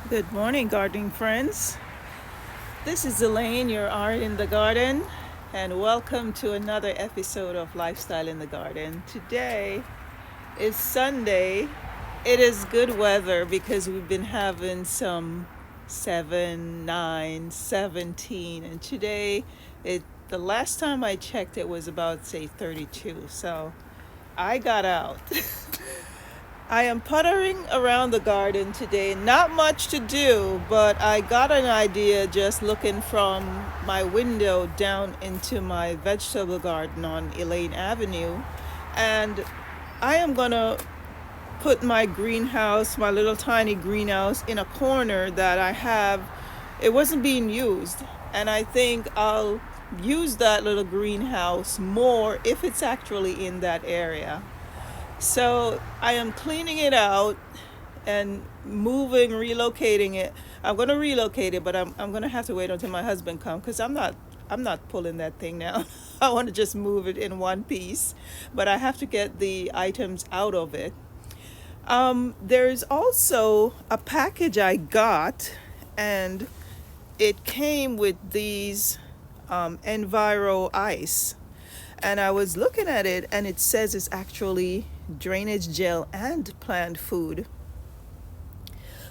Good morning, gardening friends. This is Elaine, your art in the garden, and welcome to another episode of Lifestyle in the Garden. Today is Sunday. It is good weather because we've been having some 7, 9, 17, and today the last time I checked it was about say 32. So I got out. I am puttering around the garden today. Not much to do, but I got an idea just looking from my window down into my vegetable garden on Elaine Avenue. And I am going to put my greenhouse, my little tiny greenhouse, in a corner that I have. It wasn't being used. And I think I'll use that little greenhouse more if it's actually in that area. So I am cleaning it out and relocating it. I'm going to relocate it, but I'm going to have to wait until my husband comes because I'm not pulling that thing now. I want to just move it in one piece, but I have to get the items out of it. There's also a package I got, and it came with these Enviro ice. And I was looking at it, and it says it's actually drainage gel and plant food.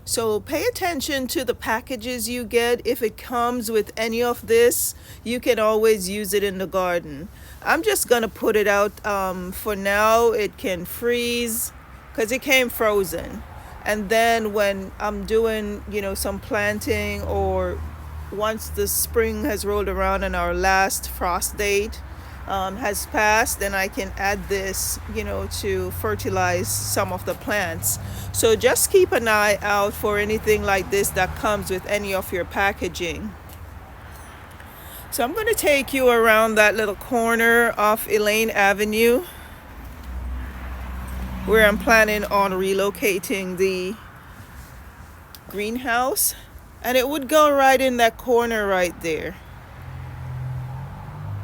So pay attention to the packages you get. If it comes with any of this, you can always use it in the garden. I'm just going to put it out for now. It can freeze because it came frozen. And then when I'm doing, some planting, or once the spring has rolled around and our last frost date has passed, then I can add this, to fertilize some of the plants. So just keep an eye out for anything like this that comes with any of your packaging. So I'm going to take you around that little corner of Elaine Avenue where I'm planning on relocating the greenhouse. And it would go right in that corner right there.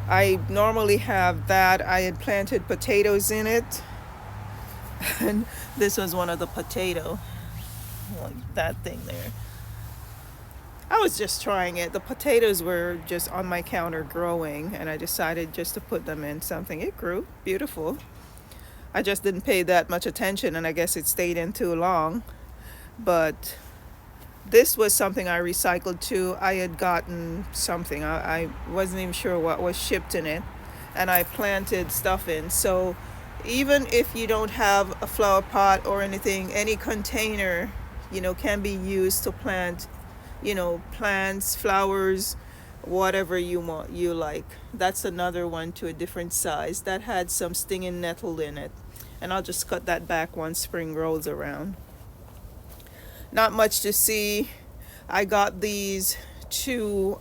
I normally have that. I had planted potatoes in it. And this was one of the potato, like that thing there. I was just trying it. The potatoes were just on my counter growing, and I decided just to put them in something. It grew beautiful. I just didn't pay that much attention, and I guess it stayed in too long. But this was something I recycled too. I had gotten something. I wasn't even sure what was shipped in it. And I planted stuff in. So even if you don't have a flower pot or anything, any container, can be used to plant, plants, flowers, whatever you like. That's another one to a different size. That had some stinging nettle in it. And I'll just cut that back once spring rolls around. Not much to see. I got these two,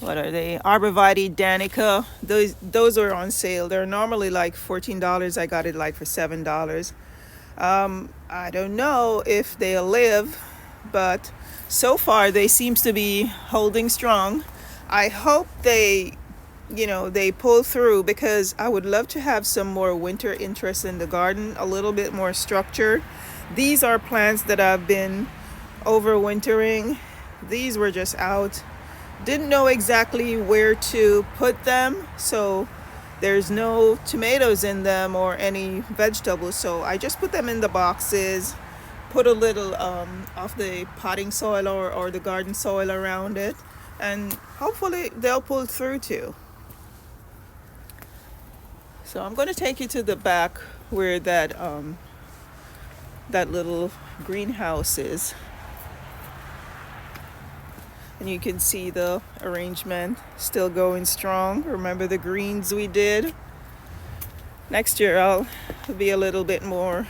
what are they? Arborvitae Danica. Those are on sale. They're normally like $14. I got it like for $7. I don't know if they'll live, but so far they seems to be holding strong. I hope they pull through, because I would love to have some more winter interest in the garden, a little bit more structure. These are plants that I've been overwintering. These were just out. Didn't know exactly where to put them, so there's no tomatoes in them or any vegetables, so I just put them in the boxes, put a little of the potting soil or the garden soil around it, and hopefully they'll pull through too. So I'm going to take you to the back where that little greenhouse is, and you can see the arrangement still going strong. Remember the greens we did? Next year I'll be a little bit more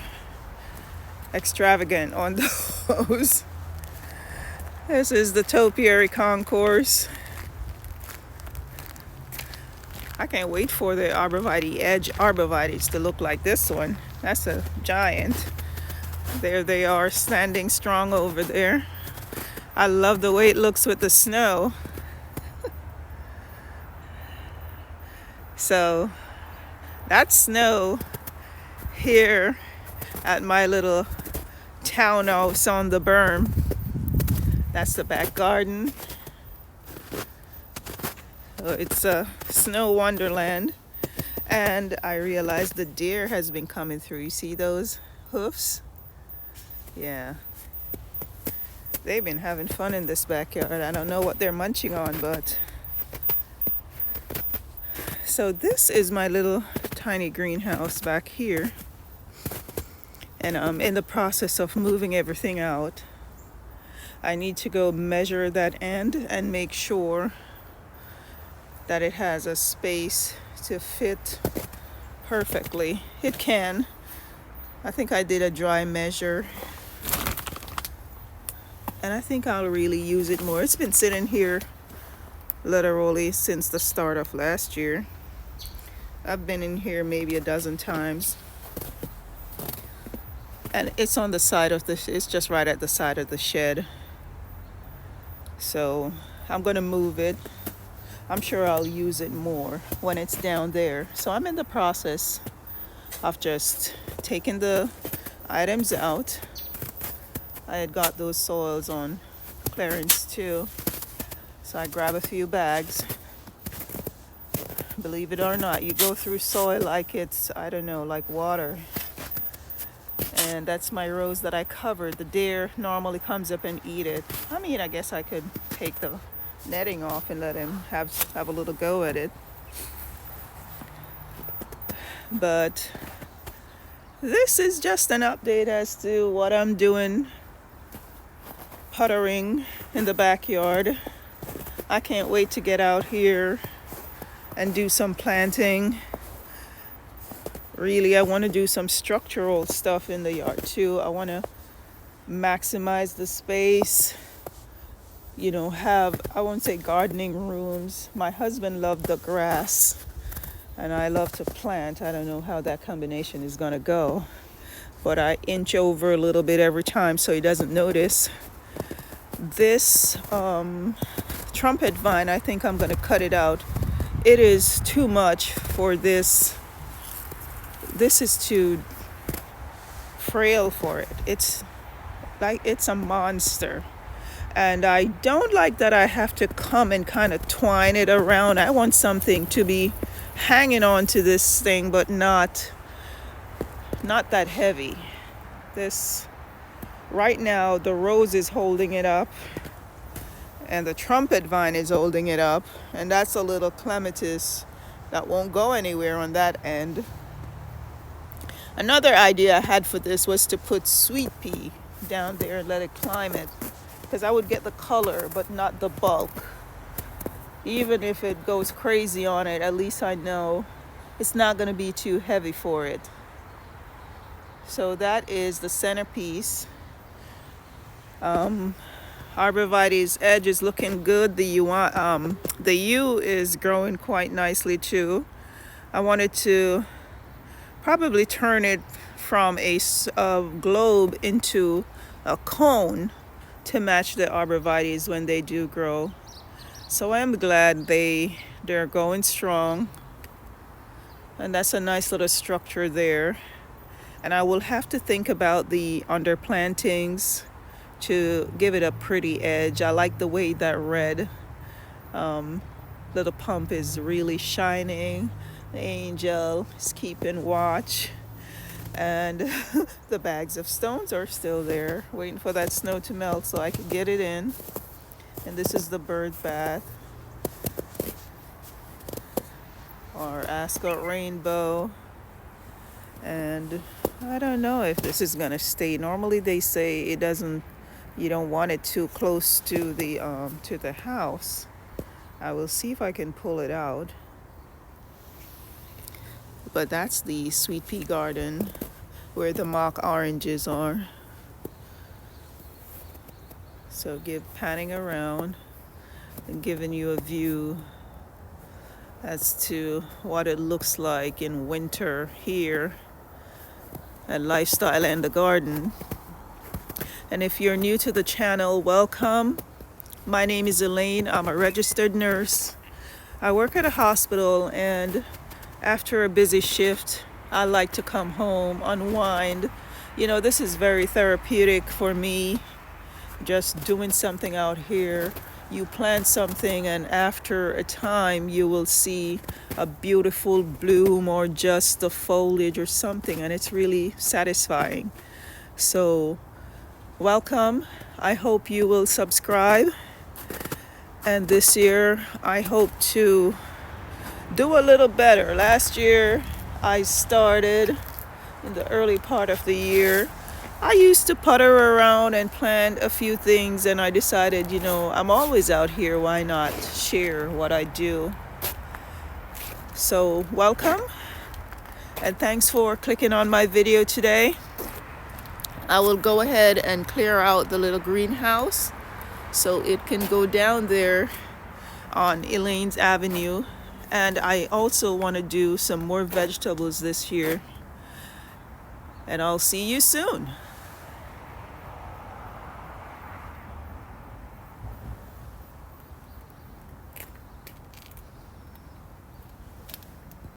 extravagant on those. This is the topiary concourse. I can't wait for the Arborvitae Edge Arborvitaes to look like this one. That's a giant. There they are, standing strong over there. I love the way it looks with the snow. So that's snow here at my little townhouse on the berm. That's the back garden. It's a snow wonderland. And I realized the deer has been coming through. You see those hoofs? Yeah. They've been having fun in this backyard. I don't know what they're munching on, but... So this is my little tiny greenhouse back here. And I'm in the process of moving everything out. I need to go measure that end and make sure that it has a space to fit perfectly. It can. I think I did a dry measure. And I think I'll really use it more. It's been sitting here literally since the start of last year. I've been in here maybe a dozen times. And it's on the side of it's just right at the side of the shed. So I'm going to move it. I'm sure I'll use it more when it's down there. So I'm in the process of just taking the items out. I had got those soils on clearance too. So I grab a few bags. Believe it or not, you go through soil like it's, I don't know, like water. And that's my rows that I covered. The deer normally comes up and eat it. I mean, I guess I could take the netting off and let him have a little go at it. But this is just an update as to what I'm doing puttering in the backyard. I can't wait to get out here and do some planting. Really, I want to do some structural stuff in the yard too. I want to maximize the space. You know, I won't say gardening rooms. My husband loved the grass and I love to plant. I don't know how that combination is going to go, but I inch over a little bit every time so he doesn't notice. This trumpet vine, I think I'm going to cut it out. It is too much for this. This is too frail for it. It's a monster. And I don't like that I have to come and kind of twine it around. I want something to be hanging on to this thing, but not that heavy. This, right now, the rose is holding it up. And the trumpet vine is holding it up. And that's a little clematis that won't go anywhere on that end. Another idea I had for this was to put sweet pea down there and let it climb it. Because I would get the color, but not the bulk. Even if it goes crazy on it, at least I know it's not going to be too heavy for it. So that is the centerpiece. Arborvitae's edge is looking good. The yew is growing quite nicely too. I wanted to probably turn it from a globe into a cone to match the arborvitaes when they do grow. So I'm glad they're going strong. And that's a nice little structure there. And I will have to think about the underplantings to give it a pretty edge. I like the way that red little pump is really shining. The angel is keeping watch. And the bags of stones are still there, waiting for that snow to melt so I can get it in. And this is the bird bath. Our ascot rainbow. And I don't know if this is gonna stay. Normally they say you don't want it too close to the house. I will see if I can pull it out. But that's the sweet pea garden where the mock oranges are. So panning around and giving you a view as to what it looks like in winter here at Lifestyle and the Garden. And if you're new to the channel, welcome. My name is Elaine. I'm a registered nurse. I work at a hospital, and after a busy shift, I like to come home, unwind, You know, this is very therapeutic for me, just doing something out here. You plant something, and after a time, you will see a beautiful bloom or just the foliage or something, and it's really satisfying. So, welcome. I hope you will subscribe. And this year, I hope to do a little better. Last year, I started in the early part of the year. I used to putter around and plant a few things, and I decided, you know, I'm always out here. Why not share what I do? So, welcome, and thanks for clicking on my video today. I will go ahead and clear out the little greenhouse so it can go down there on Elaine's Avenue. And I also want to do some more vegetables this year. And I'll see you soon.